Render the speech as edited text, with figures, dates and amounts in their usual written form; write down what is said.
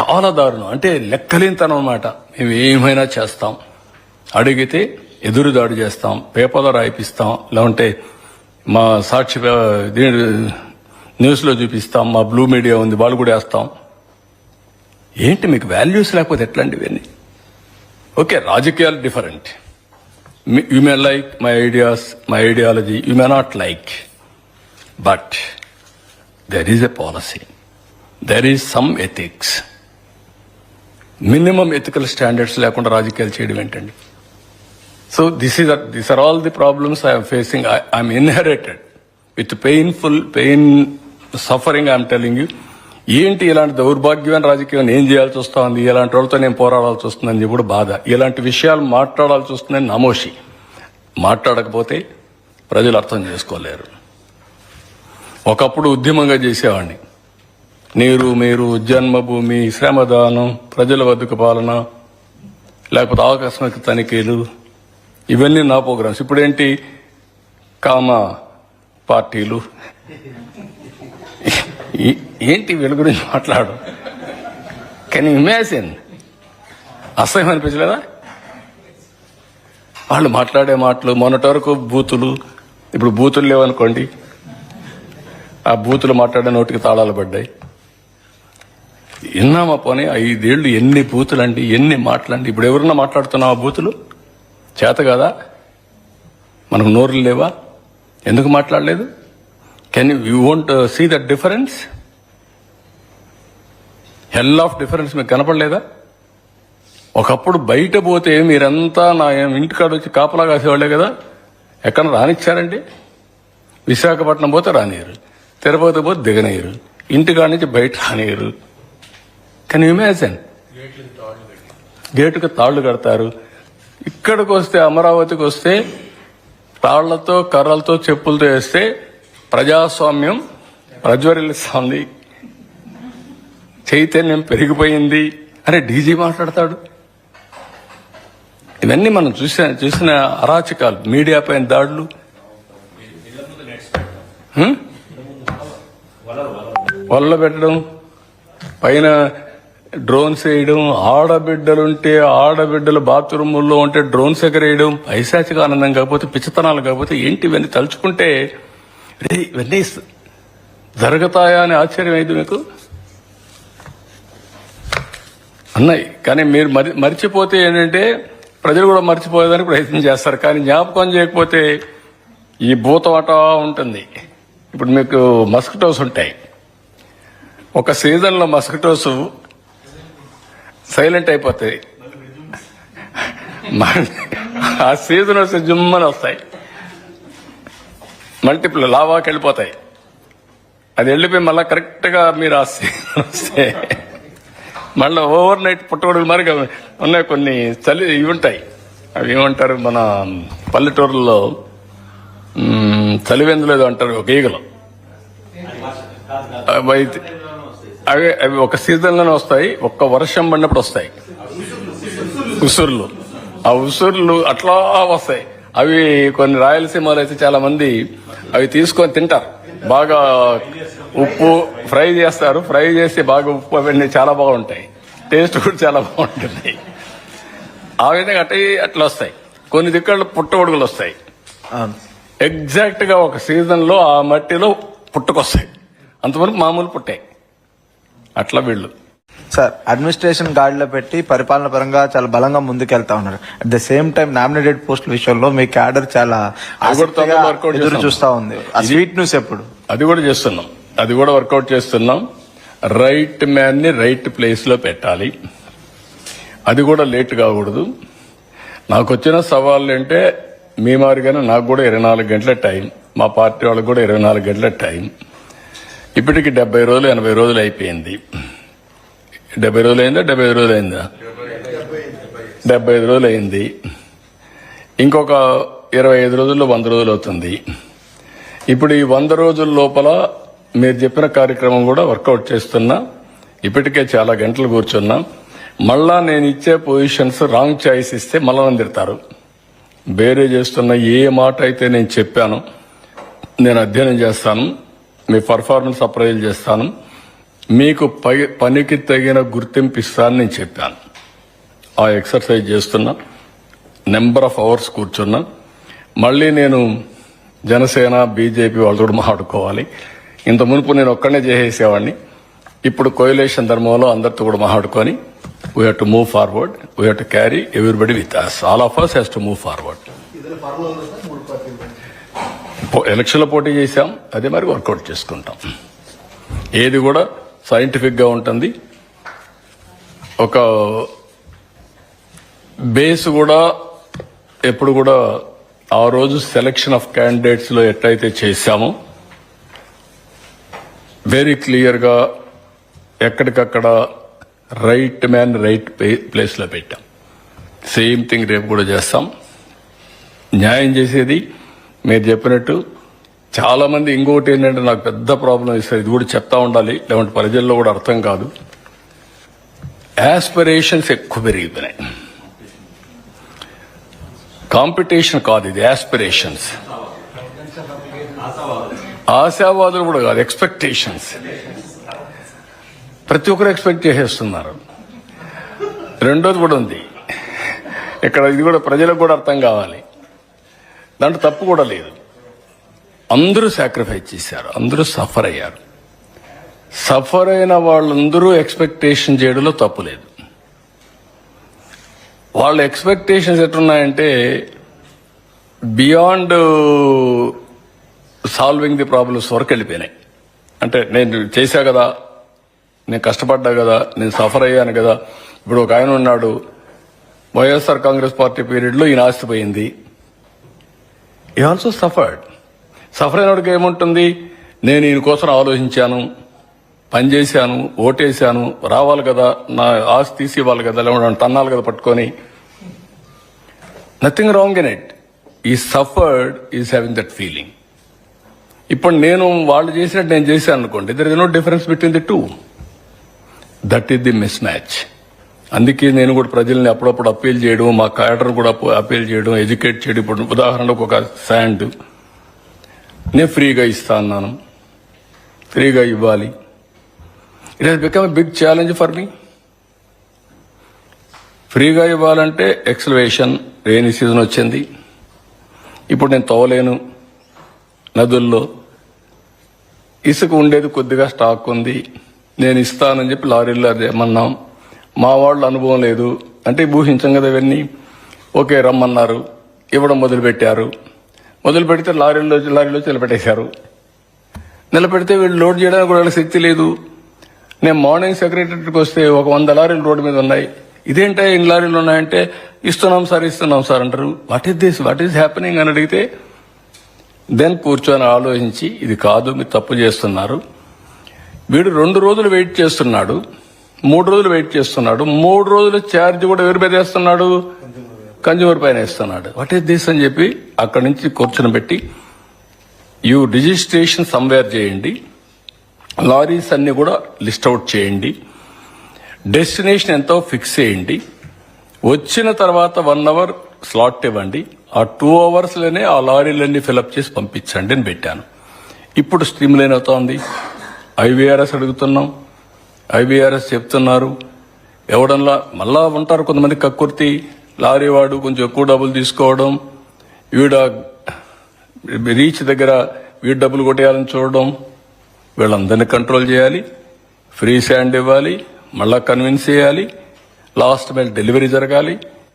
చాలా దారుణం. అంటే లెక్కలేనితనం అన్నమాట. మేము ఏమైనా చేస్తాం, అడిగితే ఎదురుదాడి చేస్తాం, పేపర్లో రాయిపిస్తాం, లేకుంటే మా సాక్షి న్యూస్లో చూపిస్తాం, మా బ్లూ మీడియా ఉంది వాళ్ళు కూడా వేస్తాం. ఏంటి మీకు వాల్యూస్ లేకపోతే ఎట్లాంటి ఇవన్నీ? ఓకే, రాజకీయాలు different. You may like my ideas, my ideology, you may not like, but there is a policy, there is some ethics. Minimum ethical standards లేకుండా రాజకీయాలు చేయడం ఏంటండి? So these are all the problems I'm facing. I'm inherited with pain suffering. I'm telling you. ఏంటి ఇలాంటి దౌర్భాగ్యమైన రాజకీయం ఏం చేయాల్సి వస్తుంది, ఇలాంటి వాళ్ళతో నేను పోరాడాల్సి వస్తుందని చెప్పి కూడా బాధ. ఇలాంటి విషయాలు మాట్లాడాల్సి వస్తుందని నమోషి. మాట్లాడకపోతే ప్రజలు అర్థం చేసుకోలేరు. ఒకప్పుడు ఉద్యమంగా చేసేవాడిని. నీరు మీరు, జన్మభూమి, శ్రమదానం, ప్రజల వద్దకు పాలన, లేకపోతే ఆకస్మిక తనిఖీలు, ఇవన్నీ నా ప్రోగ్రామ్స్. ఇప్పుడేంటి కామ పార్టీలు, ఏంటి వీళ్ళ గురించి మాట్లాడు. Can you imagine? అసహ్యం అనిపించలేదా వాళ్ళు మాట్లాడే మాటలు? మొన్నటి వరకు బూతులు, ఇప్పుడు బూతులు లేవనుకోండి, ఆ బూతులు మాట్లాడే నోటికి తాళాలు పడ్డాయి. విన్నామా పోనీ 5 ఏళ్ళు ఎన్ని బూతులండి, ఎన్ని మాటలండి. ఇప్పుడు ఎవరన్నా మాట్లాడుతున్నావా బూతులు? చేత కదా? మనకు నోరులు లేవా? ఎందుకు మాట్లాడలేదు? Can you won't see that difference? Hell of difference మీకు కనపడలేదా? ఒకప్పుడు బయట పోతే మీరంతా నా ఇంటికాడ వచ్చి కాపలా కాసేవాళ్లే కదా. ఎక్కడ రానిచ్చారండి? విశాఖపట్నం పోతే రానియరు, తిరుపతి పోతే దిగనీయరు, ఇంటికాడ నుంచి బయట రానియరు. Can you imagine? గేటుకు తాళ్లు కడతారు. ఇక్కడికి వస్తే, అమరావతికి వస్తే తాళ్లతో, కర్రలతో, చెప్పులతో వేస్తే ప్రజాస్వామ్యం ప్రజ్వరిల్లుస్తోంది, చైతన్యం పెరిగిపోయింది అని డీజీ మాట్లాడతాడు. ఇవన్నీ మనం చూసిన అరాచకాలు. మీడియా పైన దాడులు, వల్ల పెట్టడం, పైన డ్రోన్స్ వేయడం, ఆడబిడ్డలుంటే ఆడబిడ్డలు బాత్రూముల్లో ఉంటే డ్రోన్స్ ఎగరేయడం. పైశాచిక ఆనందం కాకపోతే, పిచ్చితనాలు కాకపోతే ఏంటి ఇవన్నీ? తలుచుకుంటే ఇవన్నీ జరుగుతాయా అని ఆశ్చర్యం అయింది మీకు అన్నాయి. కానీ మీరు మర్చిపోతే ఏంటంటే ప్రజలు కూడా మర్చిపోయేదానికి ప్రయత్నం చేస్తారు. కానీ జ్ఞాపకం చేయకపోతే ఈ భూతవాట ఉంటుంది. ఇప్పుడు మీకు మస్కిటోస్ ఉంటాయి. ఒక సీజన్లో మస్కిటోస్ సైలెంట్ అయిపోతాయి. ఆ సీజన్ వస్తే జుమ్మని వస్తాయి, మల్టిపుల్ లావాకి వెళ్ళిపోతాయి. అది వెళ్ళిపోయి మళ్ళీ కరెక్ట్గా మీరు ఆ సీజన్ వస్తే మళ్ళీ ఓవర్ నైట్ పుట్టగొడుగులు మరి ఉన్నాయి. కొన్ని చలి ఇవి ఉంటాయి, అవి ఏమంటారు మన పల్లెటూరులో చలివెందులు ఏదో అంటారు, ఒక ఈగలు. అవి ఒక సీజన్లోనే వస్తాయి, ఒక్క వర్షం పడినప్పుడు వస్తాయి ఉసుర్లు. ఆ ఉసుర్లు అట్లా వస్తాయి. అవి కొన్ని రాయలసీమలో అయితే చాలా మంది అవి తీసుకొని తింటారు. బాగా ఉప్పు ఫ్రై చేస్తారు, ఫ్రై చేసి బాగా ఉప్పు అవన్నీ చాలా బాగుంటాయి, టేస్ట్ కూడా చాలా బాగుంటుంది. ఆ విధంగా అట్లా వస్తాయి. కొన్ని దిక్కల్లో పుట్టగొడుగులు వస్తాయి. ఎగ్జాక్ట్ గా ఒక సీజన్ లో ఆ మట్టిలో పుట్టుకొస్తాయి. అంతవరకు మామూలు పుట్టాయి. అట్లా వీళ్ళు సార్ అడ్మినిస్ట్రేషన్ గాడిలో పెట్టి పరిపాలన పరంగా చాలా బలంగా ముందుకెళ్తా ఉన్నారు. At the same time nominated పోస్టుల విషయంలో మీ క్యాడర్ చాలా ఎదురు చూస్తా ఉంది. స్వీట్ న్యూస్ ఎప్పుడు? అది కూడా చేస్తున్నాం, అది కూడా వర్కౌట్ చేస్తున్నాం. రైట్ మ్యాన్ ని రైట్ ప్లేస్ లో పెట్టాలి. అది కూడా లేట్ కాకూడదు. నాకు వచ్చిన సవాళ్ళు అంటే మీ మాదిరిగానే నాకు కూడా 24 గంటల టైం, మా పార్టీ వాళ్ళకి కూడా 24 గంటల టైం. ఇప్పటికి 70 రోజులు 80 రోజులు అయిపోయింది. 70 రోజులు అయిందా? 75 రోజులు అయిందా? 75 రోజులు అయింది. ఇంకొక 25 రోజుల్లో 100 రోజులు అవుతుంది. ఇప్పుడు ఈ 100 రోజుల లోపల మీరు చెప్పిన కార్యక్రమం కూడా వర్కౌట్ చేస్తున్నా. ఇప్పటికే చాలా గంటలు కూర్చున్నా. మళ్ళా నేను ఇచ్చే పొజిషన్స్ రాంగ్ చాయిస్ ఇస్తే మళ్ళా నన్ను తిడతారు. వేరే చేస్తున్న ఏ మాట అయితే నేను చెప్పాను, నేను అధ్యయనం చేస్తాను, మీ పర్ఫార్మెన్స్ అప్రైజ్ చేస్తాను. మీకు పనికి తగిన గుర్తింపు ఇస్తానని నేను చెప్పాను. ఆ ఎక్సర్సైజ్ చేస్తున్నా, నెంబర్ ఆఫ్ అవర్స్ కూర్చున్నా. మళ్ళీ నేను జనసేన బీజేపీ వాళ్ళతో కూడా మాట్లాడుకోవాలి. ఇంత మునుపు నేను ఒక్కడనే చేసేసేవాడిని. ఇప్పుడు కోయిలేషన్ ధర్మంలో అందరితో కూడా మాట్లాడుకొని we have to move forward. We have to carry everybody with us. All of us has to move forward. ఎలక్షన్లో పోటీ చేశాం, అదే మరి వర్కౌట్ చేసుకుంటాం. ఏది కూడా సైంటిఫిక్ గా ఉంటుంది. ఒక బేస్ కూడా ఎప్పుడు కూడా ఆ రోజు సెలక్షన్ ఆఫ్ క్యాండిడేట్స్ లో ఎట్లయితే చేశామో వెరీ క్లియర్ గా ఎక్కడికక్కడ రైట్ మ్యాన్ రైట్ ప్లేస్ లో పెట్టాం. సేమ్ థింగ్ రేపు కూడా చేస్తాం. న్యాయం చేసేది మీరు చెప్పినట్టు. చాలా మంది ఇంకోటి ఏంటంటే నాకు పెద్ద ప్రాబ్లం ఇస్తారు, ఇది కూడా చెప్తా ఉండాలి, లేదంటే ప్రజల్లో కూడా అర్థం కాదు. యాస్పిరేషన్స్ ఎక్కువ పెరిగిపోయినాయి. కాంపిటీషన్ కాదు ఇది, యాస్పిరేషన్స్. ఆశావాదులు కూడా కాదు, ఎక్స్పెక్టేషన్స్. ప్రతి ఒక్కరు ఎక్స్పెక్ట్ చేసేస్తున్నారు. రెండోది కూడా ఉంది ఇక్కడ, ఇది కూడా ప్రజలకు కూడా అర్థం కావాలి. దాంట్లో తప్పు కూడా లేదు. అందరూ సాక్రిఫైస్ చేశారు, అందరూ సఫర్ అయ్యారు. సఫర్ అయిన వాళ్ళందరూ ఎక్స్పెక్టేషన్ చేయడంలో తప్పు లేదు. వాళ్ళ ఎక్స్పెక్టేషన్స్ ఎట్లున్నాయంటే బియాండ్ సాల్వింగ్ ది ప్రాబ్లమ్స్ వరకు వెళ్ళిపోయినాయి. అంటే నేను చేశా కదా, నేను కష్టపడ్డా కదా, నేను సఫర్ అయ్యాను కదా. ఇప్పుడు ఒక ఆయన ఉన్నాడు, వైఎస్ఆర్ కాంగ్రెస్ పార్టీ పీరియడ్లో ఈయన ఆస్తిపోయింది. ఈ ఆల్సో సఫర్డ్. సఫర్ అయినడికి ఏముంటుంది, నేను ఈయన కోసం ఆలోచించాను, పనిచేశాను, ఓటేశాను, రావాలి కదా, నా ఆస్తి తీసి ఇవ్వాలి కదా, లేకుంటే తన్నాలి కదా పట్టుకొని. Nothing wrong in it. ఈ suffered is having that feeling. ఇప్పుడు నేను వాళ్ళు చేసినట్టు నేను చేశాను అనుకోండి, there is no difference between the two. That is the mismatch. అందుకే నేను కూడా ప్రజల్ని అప్పుడప్పుడు అప్పీల్ చేయడం, మా క్యాడర్ కూడా అప్పీల్ చేయడం, ఎడ్యుకేట్ చేయడం. ఇప్పుడు ఉదాహరణకు ఒక శాండ్ నేను ఫ్రీగా ఇస్తా అన్నాను, ఫ్రీగా ఇవ్వాలి. It has become a big challenge for me. ఫ్రీగా ఇవ్వాలంటే ఎక్స్లవేషన్, రెయినీ సీజన్ వచ్చింది. ఇప్పుడు నేను తవ్వలేను, నదుల్లో ఇసుక ఉండేది కొద్దిగా స్టాక్ ఉంది, నేను ఇస్తానని చెప్పి లారీల్లో ఏమన్నాం. మా వాళ్ళు అనుభవం లేదు అంటే ఊహించం కదా ఇవన్నీ. ఓకే రమ్మన్నారు, ఇవ్వడం మొదలుపెట్టారు. మొదలు పెడితే లారీలో నిలబెట్టేశారు. నిలబెడితే వీళ్ళు లోడ్ చేయడానికి కూడా వాళ్ళకి శక్తి లేదు. నేను మార్నింగ్ సెక్రటరీకి వస్తే ఒక 100 లారీలు రోడ్డు మీద ఉన్నాయి. ఇదేంటే ఇన్ని లారీలు ఉన్నాయంటే ఇస్తున్నాం సార్ అంటారు. వాట్ ఈస్ హ్యాపెనింగ్ అని అడిగితే దెన్ కూర్చొని ఆలోచించి ఇది కాదు, మీరు తప్పు చేస్తున్నారు. వీడు 2 రోజులు వెయిట్ చేస్తున్నాడు, 3 రోజులు వెయిట్ చేస్తున్నాడు. 3 రోజుల ఛార్జ్ కూడా ఎవరి మీద వేస్తున్నాడు, కన్జ్యూమర్ పైన వేస్తున్నాడు. వాట్ ఈస్ దిస్ అని చెప్పి అక్కడి నుంచి కూర్చొని పెట్టి యూ రిజిస్ట్రేషన్ సమ్వేర్ చేయండి, లారీస్ అన్ని కూడా లిస్ట్ అవుట్ చేయండి, డెస్టినేషన్ ఎంతో ఫిక్స్ చేయండి, వచ్చిన తర్వాత 1 అవర్ స్లాట్ ఇవ్వండి, ఆ 2 అవర్స్లోనే ఆ లారీలన్నీ ఫిలప్ చేసి పంపించండి అని పెట్టాను. ఇప్పుడు స్ట్రీమ్ లైన్ అవుతా ఉంది. ఐవీఆర్ఎస్ అడుగుతున్నాం, ఐవీఆర్ఎస్ చెప్తున్నారు. ఎవడన్నా మళ్ళా ఉంటారు కొంతమంది కక్కుర్తి, లారీ వాడు కొంచెం ఎక్కువ డబ్బులు తీసుకోవడం, వీడ రీచ్ దగ్గర వీడు డబ్బులు కొట్టేయాలని చూడడం. వీళ్ళందరినీ కంట్రోల్ చేయాలి, ఫ్రీ శాండ్ ఇవ్వాలి, మళ్ళా కన్విన్స్ చేయాలి, లాస్ట్ మైల్ డెలివరీ జరగాలి.